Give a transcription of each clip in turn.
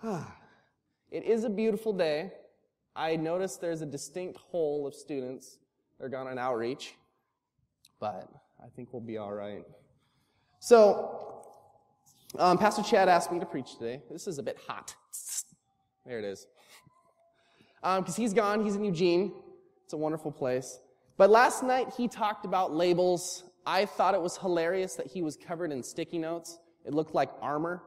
It is a beautiful day. I noticed there's a distinct hole of students that are gone on outreach, but I think we'll be all right. So, Pastor Chad asked me to preach today. This is a bit hot. There it is. Because he's gone. He's in Eugene. It's a wonderful place. But last night he talked about labels. I thought it was hilarious that he was covered in sticky notes. It looked like armor.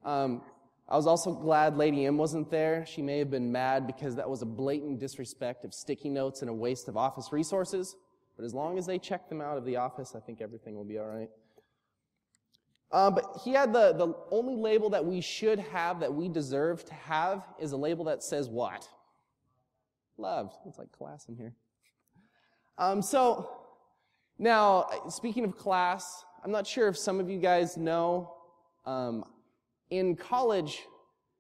I was also glad Lady M wasn't there. She may have been mad because that was a blatant disrespect of sticky notes and a waste of office resources. But as long as they check them out of the office, I think everything will be all right. But he had the only label that we should have, that we deserve to have, is a label that says what? Loved. It's like class in here. So, now, speaking of class, I'm not sure if some of you guys know, in college,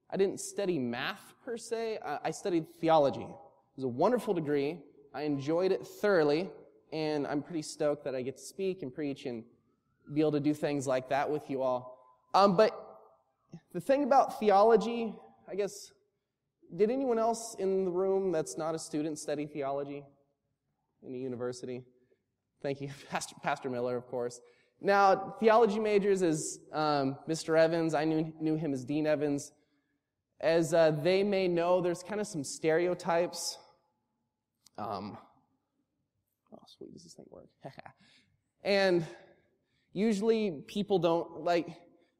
I didn't study math per se. I studied theology. It was a wonderful degree. I enjoyed it thoroughly, and I'm pretty stoked that I get to speak and preach and be able to do things like that with you all. But the thing about theology, I guess, did anyone else in the room that's not a student study theology in a university? Thank you, Pastor Miller, of course. Now, theology majors is Mr. Evans. I knew him as Dean Evans. As they may know, there's kind of some stereotypes. Oh, sweet, does this thing work? And usually people don't,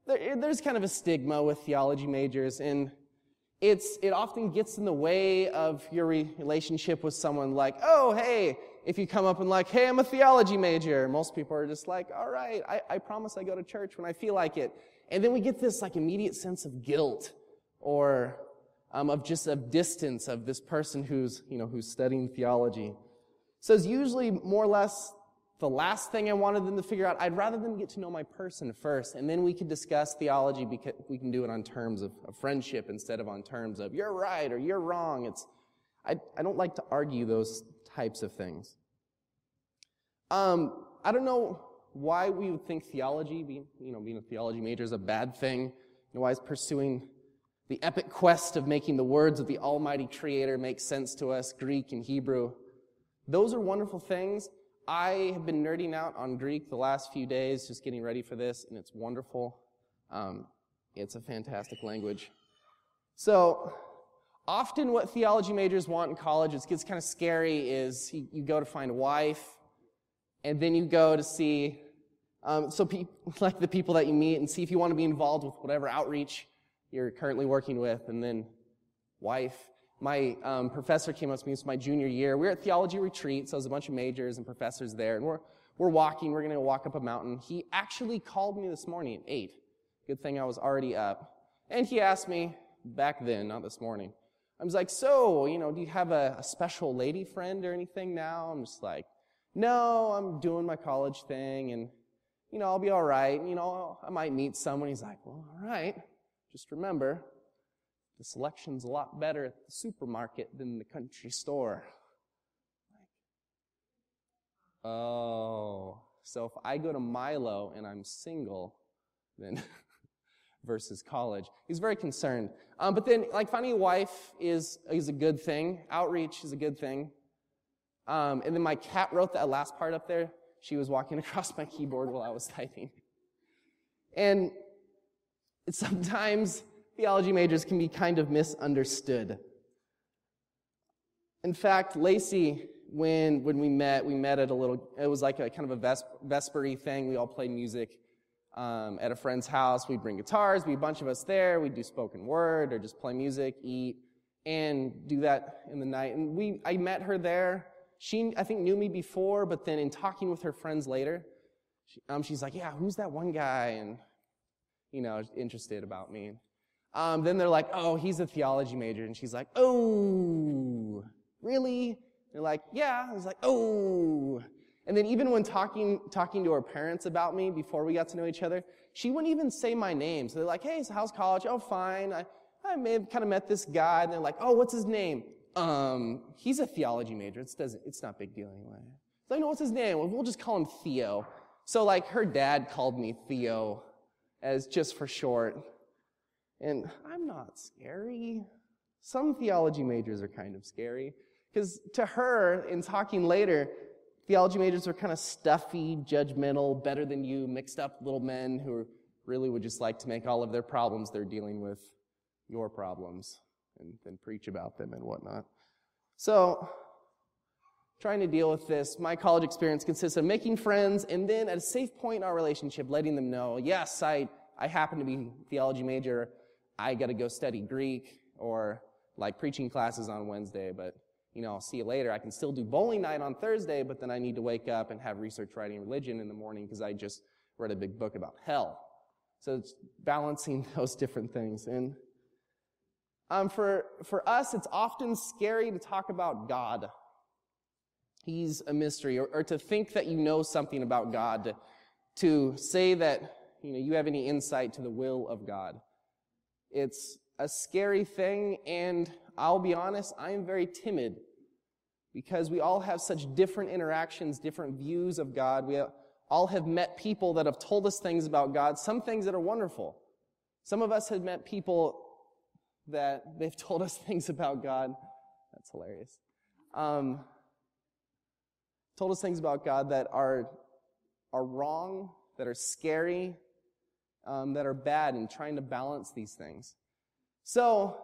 there's kind of a stigma with theology majors, and it often gets in the way of your relationship with someone like, oh, hey, if you come up and like, hey, I'm a theology major, most people are just like, all right, I promise I go to church when I feel like it. And then we get this immediate sense of guilt or of distance of this person who's studying theology. So it's usually more or less the last thing I wanted them to figure out. I'd rather them get to know my person first, and then we could discuss theology because we can do it on terms of friendship instead of on terms of you're right or you're wrong. I don't like to argue those types of things. I don't know why we would think theology, being a theology major, is a bad thing. Why is pursuing the epic quest of making the words of the Almighty Creator make sense to us, Greek and Hebrew. Those are wonderful things. I have been nerding out on Greek the last few days, just getting ready for this, and it's wonderful. It's a fantastic language. So, often what theology majors want in college, it gets kind of scary, is you go to find a wife, and then you go to see, the people that you meet, and see if you want to be involved with whatever outreach you're currently working with, and then wife. My professor came up to me, it's my junior year. We were at theology retreat, so there's a bunch of majors and professors there, and we're walking, we're going to walk up a mountain. He actually called me this morning at 8. Good thing I was already up. And he asked me, back then, not this morning, I was like, so, do you have a special lady friend or anything now? I'm just like, no, I'm doing my college thing, and, I'll be all right. I might meet someone. He's like, well, all right. Just remember, the selection's a lot better at the supermarket than the country store. Oh, so if I go to Milo and I'm single, then versus college. He's very concerned. But then, finding a wife is a good thing. Outreach is a good thing. And then my cat wrote that last part up there. She was walking across my keyboard while I was typing. And sometimes theology majors can be kind of misunderstood. In fact, Lacey, when we met at it was like a kind of a vesper-y thing. We all played music at a friend's house. We'd bring guitars, be a bunch of us there. We'd do spoken word or just play music, eat, and do that in the night. And I met her there. She, I think, knew me before, but then in talking with her friends later, she's like, yeah, who's that one guy? And, interested about me. Then they're like, oh, he's a theology major. And she's like, oh, really? They're like, yeah. I was like, oh. And then even when talking to her parents about me before we got to know each other, she wouldn't even say my name. So they're like, hey, so how's college? Oh, fine. I may have kind of met this guy. And they're like, oh, what's his name? He's a theology major. It's not a big deal anyway. So I know what's his name. Well, we'll just call him Theo. So her dad called me Theo as just for short. And I'm not scary. Some theology majors are kind of scary. Because to her, in talking later, theology majors are kind of stuffy, judgmental, better than you, mixed up little men who really would just like to make all of their problems they're dealing with your problems and then preach about them and whatnot. So, trying to deal with this, my college experience consists of making friends and then at a safe point in our relationship, letting them know, yes, I happen to be a theology major, I got to go study Greek or like preaching classes on Wednesday, but I'll see you later. I can still do bowling night on Thursday, but then I need to wake up and have research writing religion in the morning because I just read a big book about hell. So it's balancing those different things. And for us, it's often scary to talk about God. He's a mystery, or to think that you know something about God, to say that you have any insight to the will of God. It's a scary thing, and I'll be honest, I am very timid because we all have such different interactions, different views of God. We all have met people that have told us things about God, some things that are wonderful. Some of us have met people that they've told us things about God. That's hilarious. Told us things about God that are wrong, that are scary, that are bad, and trying to balance these things. So,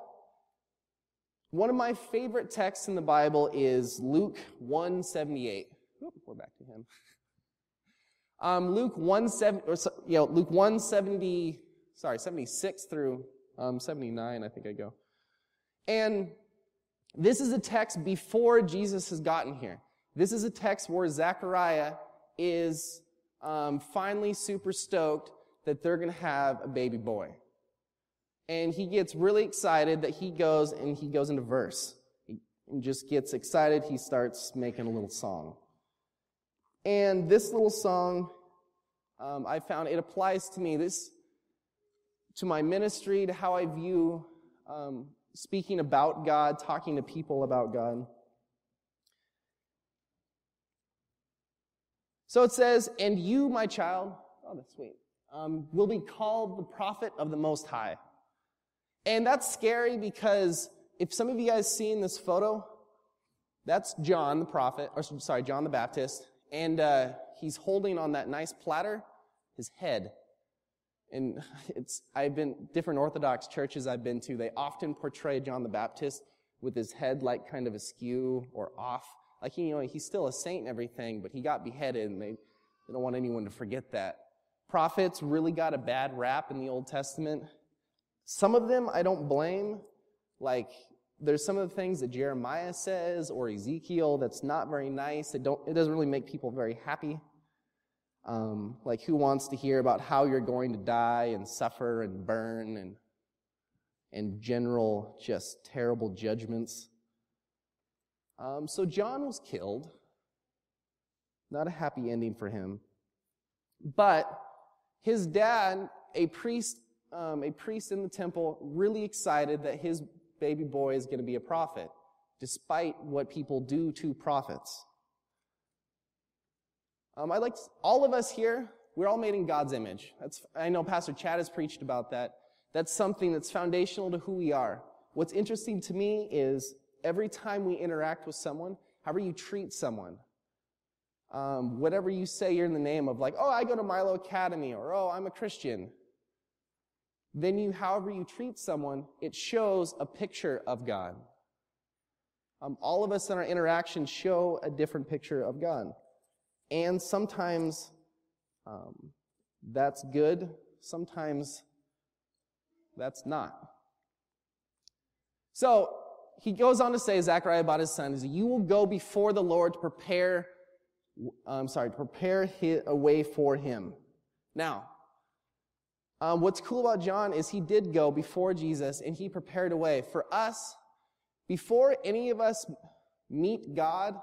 one of my favorite texts in the Bible is Luke 1:78. We're back to him. Luke 76 through 79, I think I go. And this is a text before Jesus has gotten here. This is a text where Zechariah is finally super stoked that they're going to have a baby boy. And he gets really excited that he goes into verse. He just gets excited. He starts making a little song. And this little song, I found it applies to me, to my ministry, to how I view speaking about God, talking to people about God. So it says, "And you, my child," oh, that's sweet, "will be called the prophet of the Most High." And that's scary because if some of you guys seen this photo, that's John the prophet, John the Baptist, and he's holding on that nice platter his head. And different Orthodox churches I've been to, they often portray John the Baptist with his head like kind of askew or off. Like, he's still a saint and everything, but he got beheaded, and they don't want anyone to forget that. Prophets really got a bad rap in the Old Testament. Some of them I don't blame. Like, there's some of the things that Jeremiah says or Ezekiel that's not very nice. It doesn't really make people very happy. Like, who wants to hear about how you're going to die and suffer and burn and general just terrible judgments. So John was killed. Not a happy ending for him. But his dad, a priest in the temple, really excited that his baby boy is going to be a prophet, despite what people do to prophets. All of us here, we're all made in God's image. I know Pastor Chad has preached about that. That's something that's foundational to who we are. What's interesting to me is every time we interact with someone, however you treat someone, whatever you say you're in the name of, like, oh, I go to Milo Academy, or oh, I'm a Christian. Then however you treat someone, it shows a picture of God. All of us in our interactions show a different picture of God. And sometimes that's good, sometimes that's not. So, he goes on to say, Zechariah about his son, is you will go before the Lord to prepare a way for him. Now, what's cool about John is he did go before Jesus and he prepared a way. For us, before any of us meet God,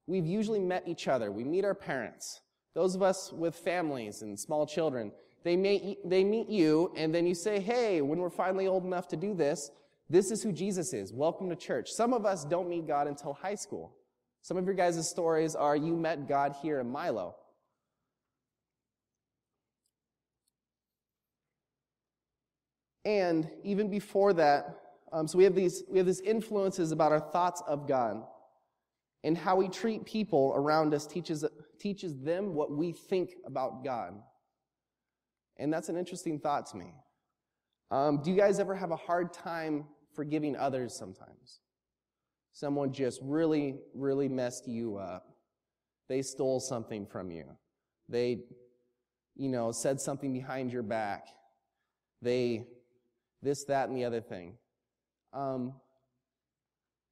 we've usually met each other. We meet our parents. Those of us with families and small children, they meet you, and then you say, hey, when we're finally old enough to do this is who Jesus is. Welcome to church. Some of us don't meet God until high school. Some of your guys' stories are you met God here in Milo. And even before that, so we have these influences about our thoughts of God. And how we treat people around us teaches them what we think about God. And that's an interesting thought to me. Do you guys ever have a hard time forgiving others sometimes? Someone just really, really messed you up. They stole something from you. They, said something behind your back. They, this, that, and the other thing.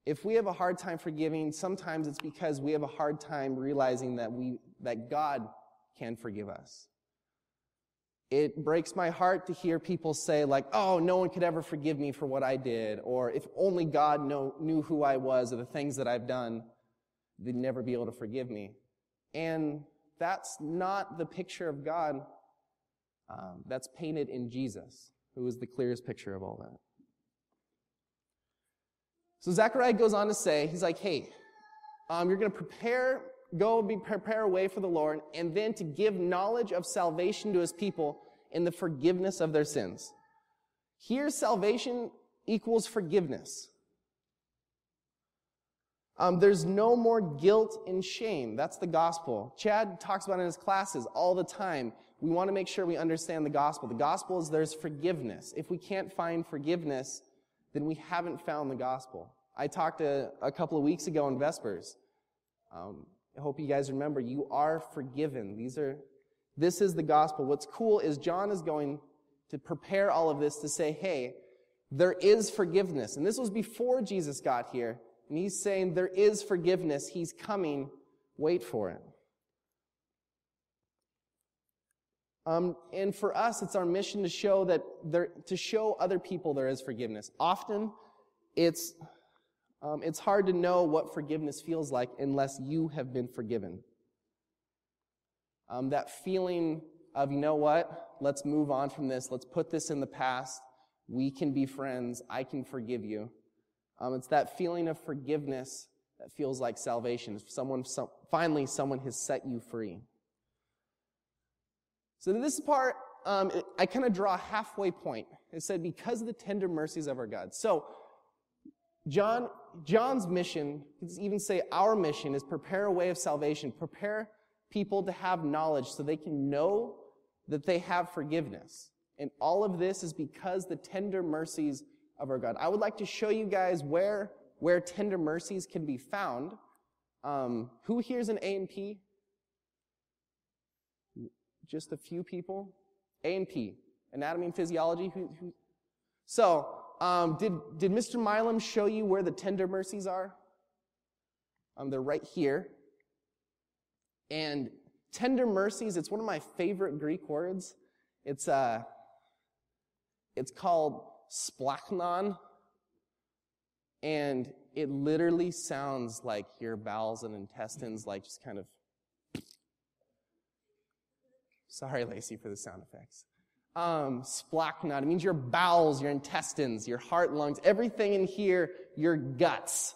If we have a hard time forgiving, sometimes it's because we have a hard time realizing that God can forgive us. It breaks my heart to hear people say like, oh, no one could ever forgive me for what I did, or if only God knew who I was or the things that I've done, they'd never be able to forgive me. And that's not the picture of God that's painted in Jesus, who is the clearest picture of all that. So Zechariah goes on to say, he's like, hey, you're going to prepare a way for the Lord, and then to give knowledge of salvation to his people in the forgiveness of their sins. Here, salvation equals forgiveness. There's no more guilt and shame. That's the gospel. Chad talks about it in his classes all the time. We want to make sure we understand the gospel. The gospel is there's forgiveness. If we can't find forgiveness, then we haven't found the gospel. I talked a couple of weeks ago in Vespers. I hope you guys remember, you are forgiven. This is the gospel. What's cool is John is going to prepare all of this to say, hey, there is forgiveness. And this was before Jesus got here. And he's saying there is forgiveness. He's coming. Wait for it. And for us, it's our mission to show other people there is forgiveness. Often, it's hard to know what forgiveness feels like unless you have been forgiven. That feeling of, you know what, let's move on from this. Let's put this in the past. We can be friends. I can forgive you. It's that feeling of forgiveness that feels like salvation. Finally, someone has set you free. So this part, I kind of draw a halfway point. It said, because of the tender mercies of our God. So, John's mission, you could even say our mission, is prepare a way of salvation. Prepare people to have knowledge so they can know that they have forgiveness. And all of this is because the tender mercies of our God. I would like to show you guys where tender mercies can be found. Who here is an A&P? Just a few people? A&P, Anatomy and Physiology. So, did Mr. Milo show you where the tender mercies are? They're right here. And tender mercies, it's one of my favorite Greek words. It's called splachnon. And it literally sounds like your bowels and intestines, like just kind of... Sorry, Lacey, for the sound effects. Splachnon, it means your bowels, your intestines, your heart, lungs, everything in here, your guts.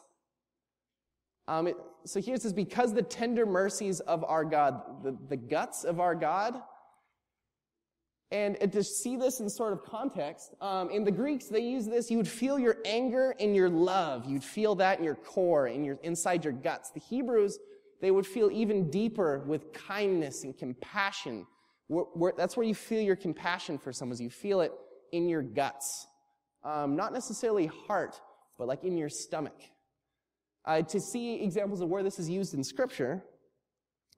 So here it says, because the tender mercies of our God, the guts of our God. And to see this in sort of context, in the Greeks, they use this, you would feel your anger and your love. You'd feel that in your core, inside your guts. The Hebrews, they would feel even deeper with kindness and compassion. That's where you feel your compassion for someone. You feel it in your guts. Not necessarily heart, but like in your stomach. To see examples of where this is used in Scripture,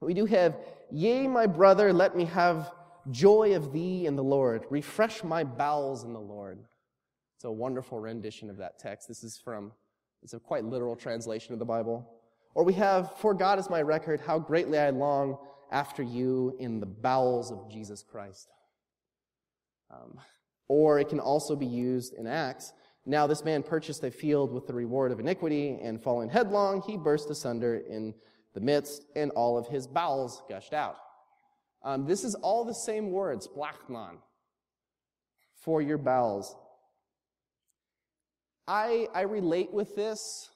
we do have, yea, my brother, let me have joy of thee in the Lord. Refresh my bowels in the Lord. It's a wonderful rendition of that text. It's a quite literal translation of the Bible. Or we have, for God is my record, how greatly I long after you in the bowels of Jesus Christ. Or it can also be used in Acts. Now this man purchased a field with the reward of iniquity, and falling headlong, he burst asunder in the midst, and all of his bowels gushed out. This is all the same words, splachnon, for your bowels. I relate with this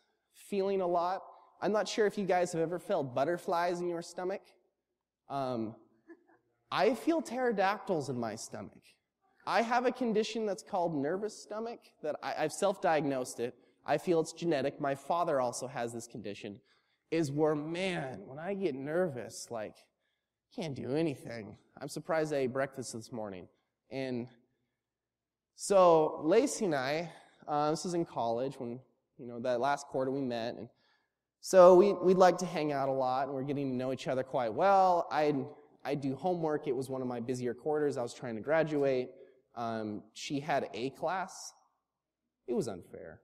feeling a lot. I'm not sure if you guys have ever felt butterflies in your stomach. I feel pterodactyls in my stomach. I have a condition that's called nervous stomach that I've self-diagnosed it. I feel it's genetic. My father also has this condition, is where, man, when I get nervous, like, can't do anything. I'm surprised I ate breakfast this morning. And so Lacey and I, this was in college when, that last quarter we met. And so we'd like to hang out a lot, and we're getting to know each other quite well. I'd do homework. It was one of my busier quarters. I was trying to graduate. She had A class. It was unfair.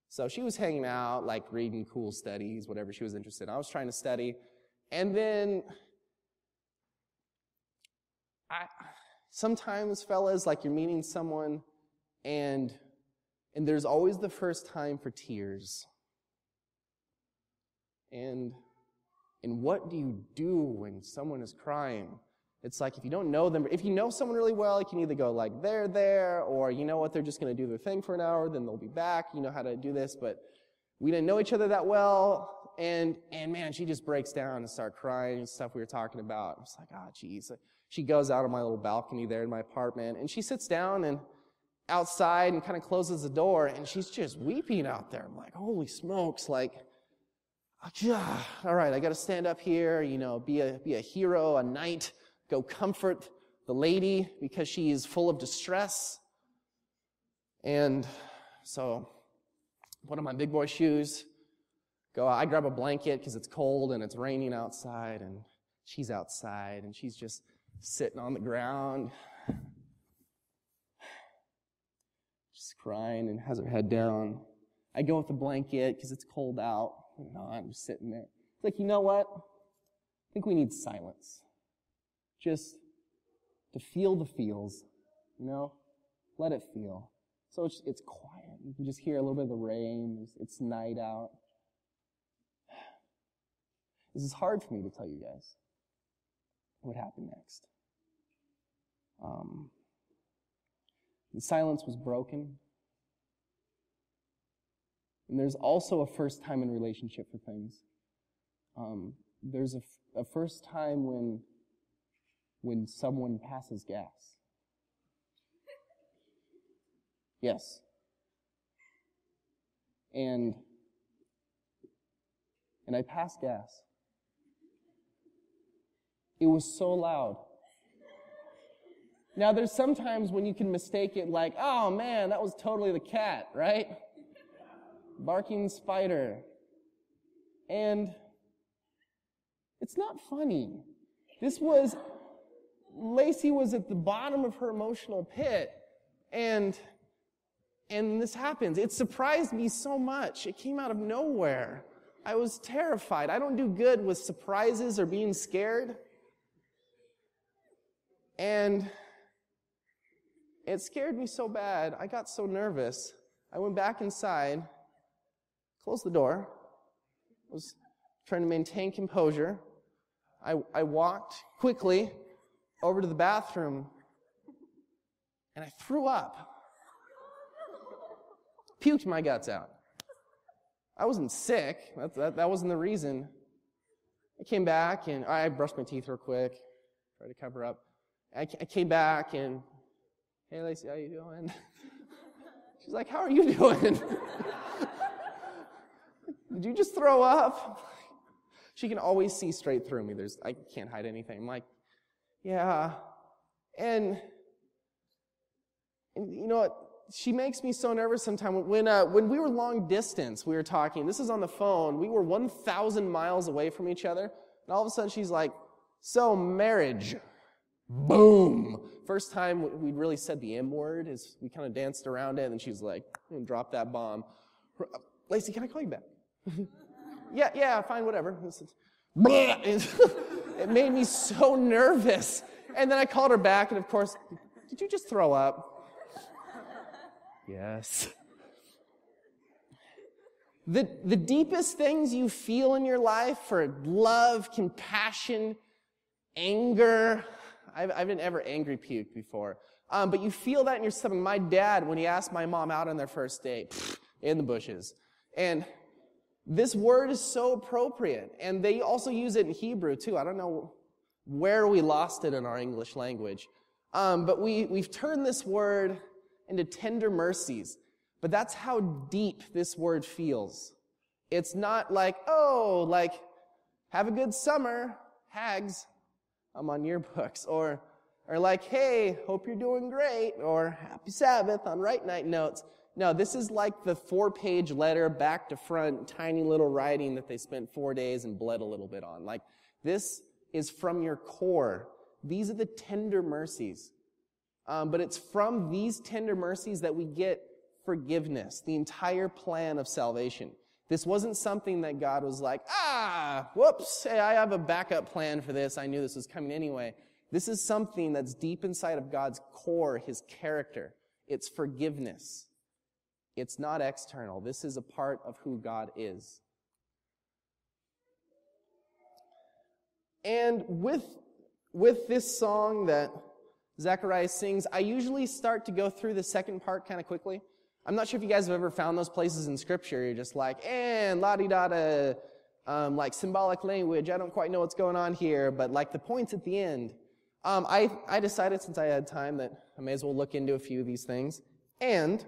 So she was hanging out, like reading cool studies, whatever she was interested in. I was trying to study. And then sometimes, fellas, like you're meeting someone, and there's always the first time for tears. And what do you do when someone is crying? It's like if you don't know them, if you know someone really well, you can either go like, they're there, or you know what, they're just going to do their thing for an hour, then they'll be back, you know how to do this, but we didn't know each other that well, and man, she just breaks down and starts crying and stuff we were talking about. I was like, geez. She goes out on my little balcony there in my apartment, and she sits down and outside and kind of closes the door, and she's just weeping out there. I'm like, holy smokes, like, all right, I got to stand up here, be a hero, a knight, go comfort the lady because she is full of distress. And so, put on my big boy shoes, I grab a blanket because it's cold and it's raining outside, and she's outside, and she's just sitting on the ground, just crying and has her head down. I go with the blanket because it's cold out. I'm just sitting there. It's like, you know what? I think we need silence. Just to feel the feels, let it feel. So it's quiet. You can just hear a little bit of the rain. It's night out. This is hard for me to tell you guys what happened next. The silence was broken. And there's also a first time in relationship for things. There's a first time when someone passes gas. Yes. And I passed gas. It was so loud. Now, there's sometimes when you can mistake it like, oh man, that was totally the cat, right? Barking spider. And it's not funny. Lacey was at the bottom of her emotional pit, and this happens. It surprised me so much. It came out of nowhere. I was terrified. I don't do good with surprises or being scared. And it scared me so bad. I got so nervous. I went back inside, closed the door, was trying to maintain composure. I walked quickly over to the bathroom, and I threw up. Puked my guts out. I wasn't sick. That wasn't the reason. I came back, and I brushed my teeth real quick, tried to cover up. I came back, and, hey, Lacey, how you doing? She's like, how are you doing? Did you just throw up? She can always see straight through me. I can't hide anything. I'm like, yeah. And you know what? She makes me so nervous sometimes. When we were long distance, we were talking. This is on the phone. We were 1,000 miles away from each other. And all of a sudden, she's like, so marriage. Boom. First time we really said the M word is we kind of danced around it, and she's like, drop that bomb. Lacey, can I call you back? Yeah, fine, whatever. It made me so nervous. And then I called her back, and of course, did you just throw up? Yes. The deepest things you feel in your life for love, compassion, anger. I haven't ever angry puked before. But you feel that in your stomach. My dad, when he asked my mom out on their first date, in the bushes. And this word is so appropriate. And they also use it in Hebrew, too. I don't know where we lost it in our English language. But we've turned this word into tender mercies. But that's how deep this word feels. It's not like, oh, like, have a good summer, hags, I'm on yearbooks. Or like, hey, hope you're doing great. Or happy Sabbath on Right Night notes. No, this is like the 4-page letter, back to front, tiny little writing that they spent 4 days and bled a little bit on. Like, this is from your core. These are the tender mercies. But it's from these tender mercies that we get forgiveness, the entire plan of salvation. This wasn't something that God was like, whoops, hey, I have a backup plan for this. I knew this was coming anyway. This is something that's deep inside of God's core, his character. It's forgiveness. It's not external. This is a part of who God is. And with this song that Zechariah sings, I usually start to go through the second part kind of quickly. I'm not sure if you guys have ever found those places in Scripture. You're just like, and la-di-da-da, like symbolic language. I don't quite know what's going on here, but like the points at the end. I decided since I had time that I may as well look into a few of these things. And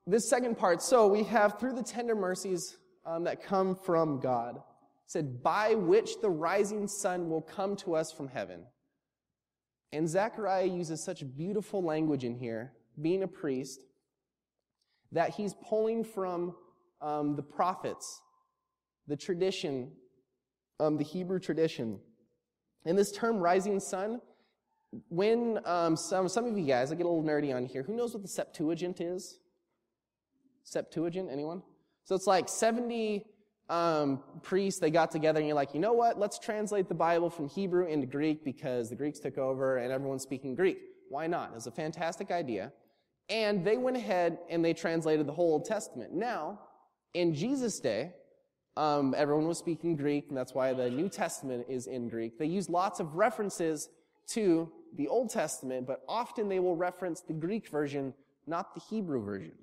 this second part, so we have through the tender mercies that come from God, said, by which the rising sun will come to us from heaven. And Zechariah uses such beautiful language in here, being a priest, that he's pulling from the prophets, the tradition, the Hebrew tradition. And this term, rising sun, when some of you guys, I get a little nerdy on here, who knows what the Septuagint is? Septuagint, anyone? So it's like 70 priests, they got together and you're like, you know what, let's translate the Bible from Hebrew into Greek because the Greeks took over and everyone's speaking Greek. Why not? It's a fantastic idea. And they went ahead and they translated the whole Old Testament. Now, in Jesus' day, everyone was speaking Greek, and that's why the New Testament is in Greek. They use lots of references to the Old Testament, but often they will reference the Greek version, not the Hebrew version.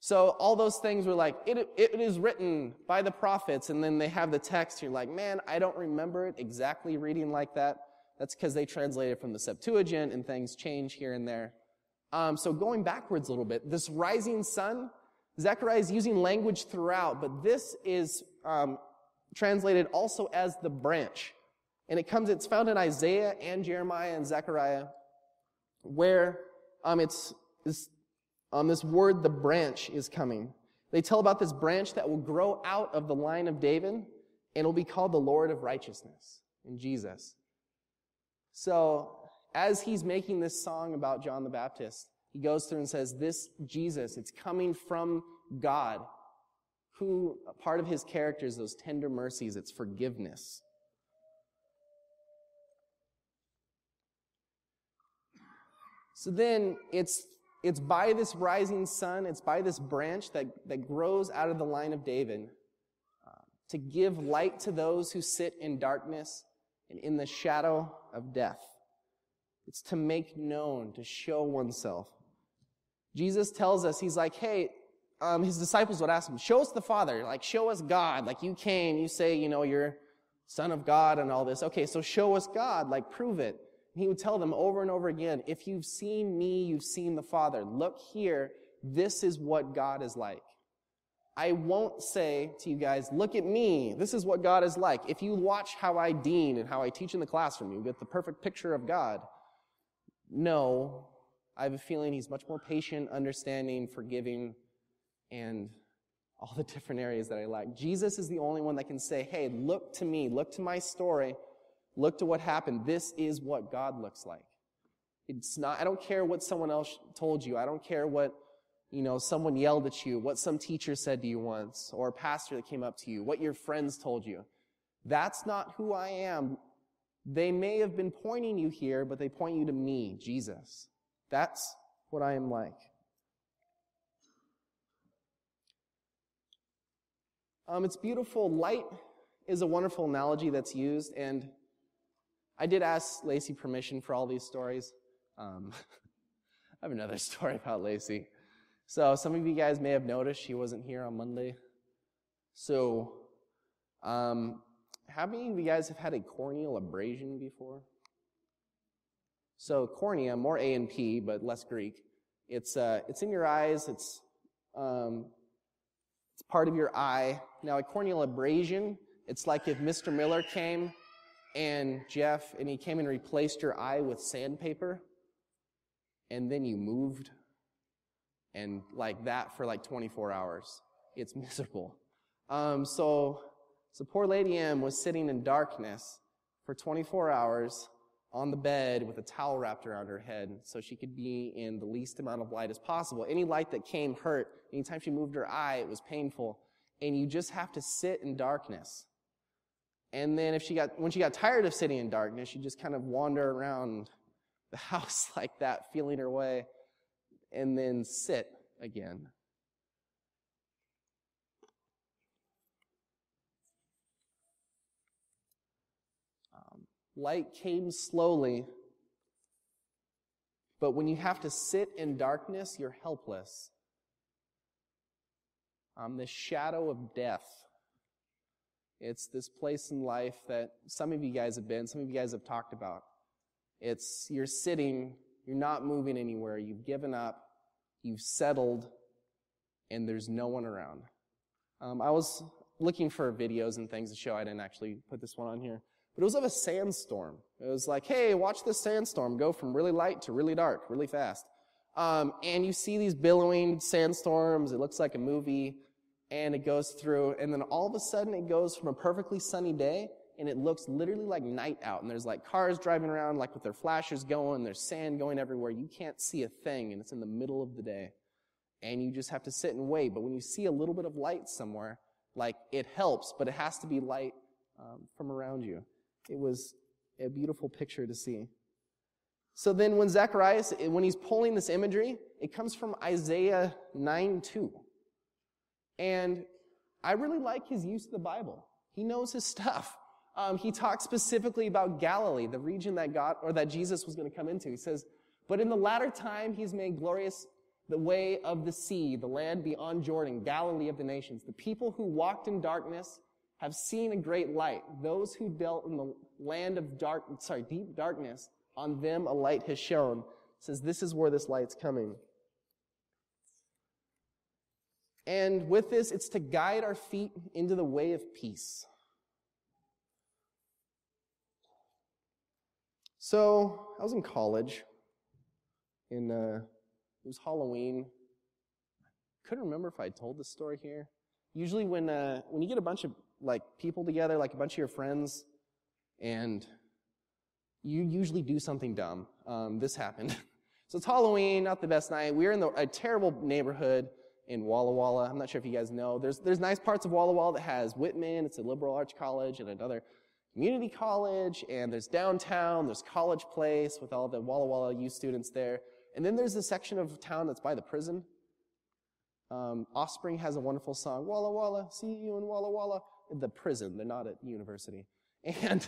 So all those things were like, it is written by the prophets, and then they have the text. You're like, man, I don't remember it exactly reading like that. That's because they translated from the Septuagint, and things change here and there. So going backwards a little bit, this rising sun, Zechariah is using language throughout, but this is translated also as the branch. And it's found in Isaiah and Jeremiah and Zechariah, where this word, the branch, is coming. They tell about this branch that will grow out of the line of David, and it'll be called the Lord of Righteousness, in Jesus. So, as he's making this song about John the Baptist, he goes through and says, this Jesus, it's coming from God, who, part of his character is those tender mercies, it's forgiveness. So then, it's by this rising sun, it's by this branch that grows out of the line of David to give light to those who sit in darkness and in the shadow of death. It's to make known, to show oneself. Jesus tells us, he's like, hey, his disciples would ask him, show us the Father, like show us God. Like you came, you say, you're Son of God and all this. Okay, so show us God, like prove it. And he would tell them over and over again, if you've seen me, you've seen the Father. Look here, this is what God is like. I won't say to you guys, look at me, this is what God is like. If you watch how I dean and how I teach in the classroom, you get the perfect picture of God. No, I have a feeling he's much more patient, understanding, forgiving, and all the different areas that I like. Jesus is the only one that can say, hey, look to me, look to my story, look to what happened. This is what God looks like. It's not, I don't care what someone else told you. I don't care what, someone yelled at you, what some teacher said to you once, or a pastor that came up to you, what your friends told you. That's not who I am. They may have been pointing you here, but they point you to me, Jesus. That's what I am like. It's beautiful. Light is a wonderful analogy that's used, and I did ask Lacey permission for all these stories. I have another story about Lacey. So some of you guys may have noticed she wasn't here on Monday. So, how many of you guys have had a corneal abrasion before? So cornea, more A and P, but less Greek. It's in your eyes. It's part of your eye. Now, a corneal abrasion, it's like if Mr. Miller came and he came and replaced your eye with sandpaper, and then you moved, and like that for like 24 hours. It's miserable. So poor Lady M was sitting in darkness for 24 hours on the bed with a towel wrapped around her head so she could be in the least amount of light as possible. Any light that came hurt. Anytime she moved her eye, it was painful. And you just have to sit in darkness. And then when she got tired of sitting in darkness, she'd just kind of wander around the house like that, feeling her way, and then sit again. Light came slowly, but when you have to sit in darkness, you're helpless. The shadow of death. It's this place in life that some of you guys have been, some of you guys have talked about. You're sitting, you're not moving anywhere, you've given up, you've settled, and there's no one around. I was looking for videos and things to show. I didn't actually put this one on here. But it was of a sandstorm. It was like, hey, watch this sandstorm go from really light to really dark, really fast. And you see these billowing sandstorms. It looks like a movie. And it goes through. And then all of a sudden it goes from a perfectly sunny day. And it looks literally like night out. And there's like cars driving around like with their flashers going. There's sand going everywhere. You can't see a thing. And it's in the middle of the day. And you just have to sit and wait. But when you see a little bit of light somewhere, like it helps. But it has to be light from around you. It was a beautiful picture to see. So then when Zacharias, when he's pulling this imagery, it comes from Isaiah 9:2. And I really like his use of the Bible. He knows his stuff. He talks specifically about Galilee, the region that Jesus was going to come into. He says, but in the latter time, he's made glorious the way of the sea, the land beyond Jordan, Galilee of the nations. The people who walked in darkness have seen a great light. Those who dealt in the land of deep darkness, on them a light has shone. It says this is where this light's coming. And with this, it's to guide our feet into the way of peace. So, I was in college, and it was Halloween. Couldn't remember if I told this story here. Usually when you get a bunch of people together, like a bunch of your friends, and you usually do something dumb. This happened. So it's Halloween, not the best night. We're in a terrible neighborhood in Walla Walla. I'm not sure if you guys know. There's nice parts of Walla Walla that has Whitman. It's a liberal arts college, and another community college, and there's downtown, there's College Place with all the Walla Walla youth students there. And then there's a section of town that's by the prison. Offspring has a wonderful song, Walla Walla, see you in Walla Walla. The prison, they're not at university. And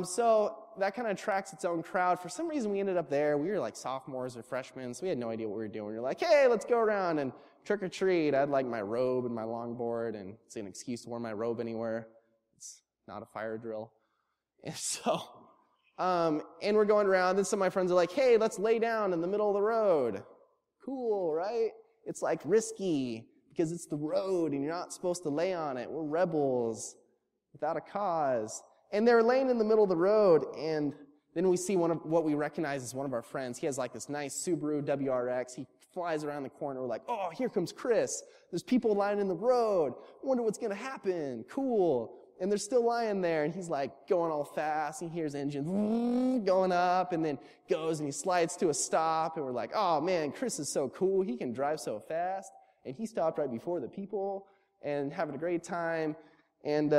so that kind of attracts its own crowd. For some reason, we ended up there. We were like sophomores or freshmen, so we had no idea what we were doing. We were like, hey, let's go around and trick or treat. I had like my robe and my longboard, and it's an excuse to wear my robe anywhere. It's not a fire drill. And so, and we're going around, and some of my friends are like, hey, let's lay down in the middle of the road. Cool, right? It's like risky because it's the road and you're not supposed to lay on it. We're rebels without a cause. And they're laying in the middle of the road, and then we see what we recognize as one of our friends. He has like this nice Subaru WRX. He flies around the corner. We're like, oh, here comes Chris. There's people lying in the road. Wonder what's going to happen. Cool. And they're still lying there, and he's like going all fast. He hears engines going up, and then goes and he slides to a stop, and we're like, oh man, Chris is so cool. He can drive so fast. And he stopped right before the people and having a great time. And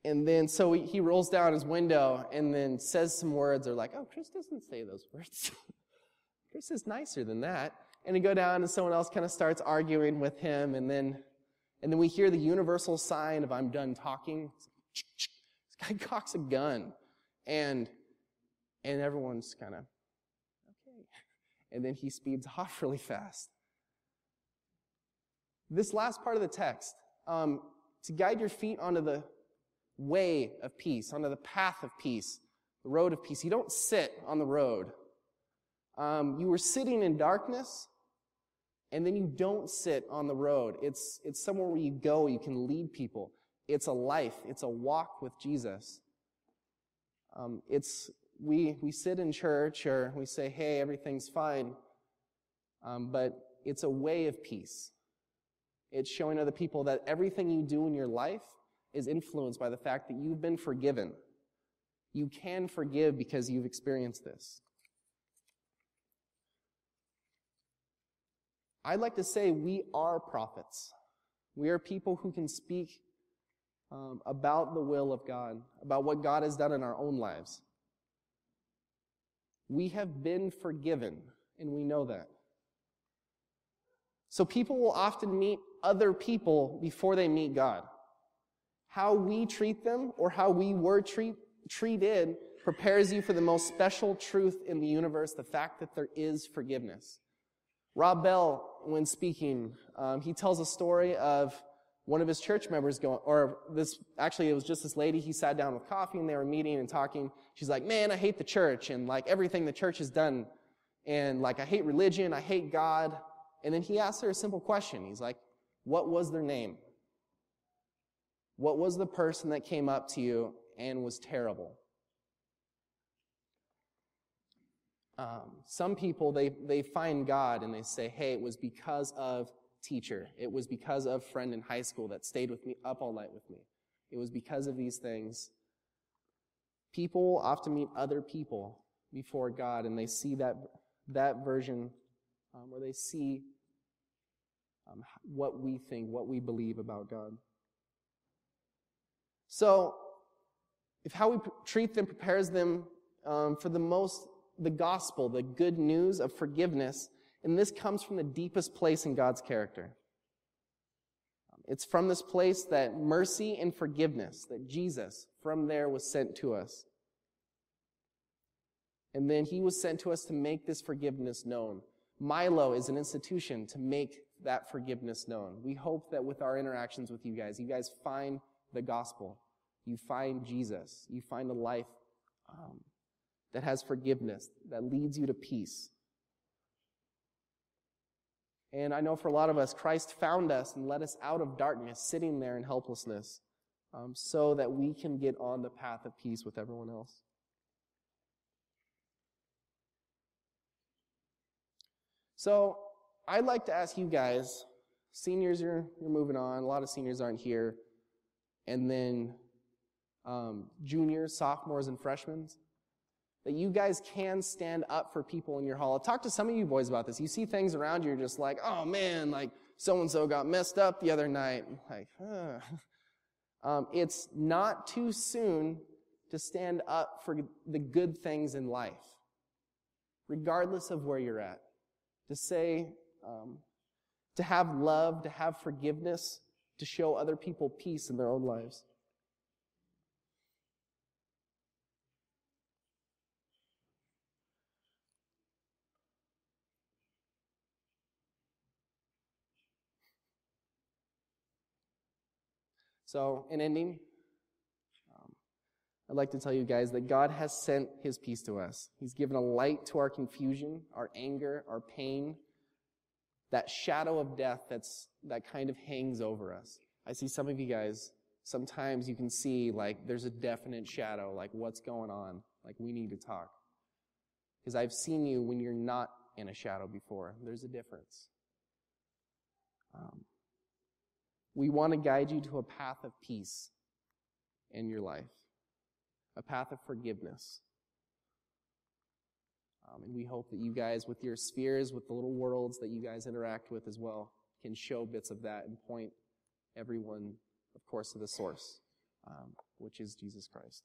then so he rolls down his window and then says some words. They're like, oh, Chris doesn't say those words. Chris is nicer than that. And they go down, and someone else kind of starts arguing with him, and then we hear the universal sign of I'm done talking. This guy cocks a gun. And everyone's kind of, okay. And then he speeds off really fast. This last part of the text, to guide your feet onto the way of peace, onto the path of peace, The road of peace. You don't sit on the road. You were sitting in darkness, and then you don't sit on the road. It's somewhere where you go, you can lead people. It's a life. It's a walk with Jesus. We sit in church, or we say, hey, everything's fine, but it's a way of peace. It's showing other people that everything you do in your life is influenced by the fact that you've been forgiven. You can forgive because you've experienced this. I'd like to say we are prophets. We are people who can speak about the will of God, about what God has done in our own lives. We have been forgiven, and we know that. So people will often meet other people before they meet God. How we treat them, or how we were treated, prepares you for the most special truth in the universe, the fact that there is forgiveness. Rob Bell, when speaking, he tells a story of one of his church members it was just this lady. He sat down with coffee, and they were meeting and talking. She's like, man, I hate the church, and like everything the church has done, and like I hate religion, I hate God. And then he asked her a simple question. He's like, what was their name? What was the person that came up to you and was terrible? Some people, they find God and they say, hey, it was because of teacher. It was because of friend in high school that stayed with me up all night with me. It was because of these things. People often meet other people before God, and they see that version, or they see what we think, what we believe about God. So, if how we treat them prepares them for the gospel, the good news of forgiveness, and this comes from the deepest place in God's character. It's from this place that mercy and forgiveness, that Jesus, from there, was sent to us. And then he was sent to us to make this forgiveness known. Milo is an institution to make that forgiveness known. We hope that with our interactions with you guys find the gospel. You find Jesus. You find a life that has forgiveness, that leads you to peace. And I know for a lot of us, Christ found us and led us out of darkness, sitting there in helplessness, so that we can get on the path of peace with everyone else. So, I'd like to ask you guys, seniors, you're moving on, a lot of seniors aren't here, and then juniors, sophomores, and freshmen, that you guys can stand up for people in your hall. I've talked to some of you boys about this. You see things around you, you're just like, oh man, like so-and-so got messed up the other night. Like, it's not too soon to stand up for the good things in life, regardless of where you're at. To say, to have love, to have forgiveness, to show other people peace in their own lives. So, in ending, I'd like to tell you guys that God has sent his peace to us. He's given a light to our confusion, our anger, our pain, that shadow of death that kind of hangs over us. I see some of you guys, sometimes you can see like there's a definite shadow, like what's going on, like we need to talk. Because I've seen you when you're not in a shadow before. There's a difference. We want to guide you to a path of peace in your life, a path of forgiveness. And we hope that you guys, with your spheres, with the little worlds that you guys interact with as well, can show bits of that and point everyone, of course, to the source, which is Jesus Christ.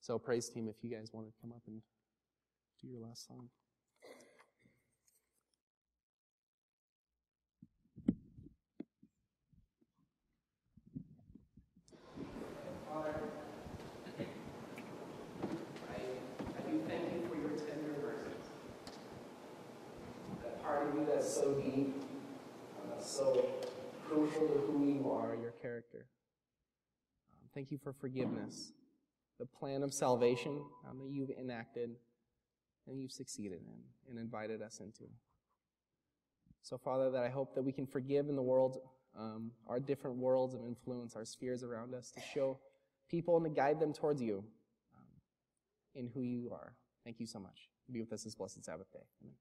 So praise team, if you guys want to come up and do your last song. Father, I do thank you for your tender mercies. That part of you that's so deep, so crucial to who you are, your character. Thank you for forgiveness. the plan of salvation that you've enacted and you've succeeded in and invited us into. So, Father, that I hope that we can forgive in the world, our different worlds of influence, our spheres around us, to show people and to guide them towards you in who you are. Thank you so much. Be with us this blessed Sabbath day. Amen.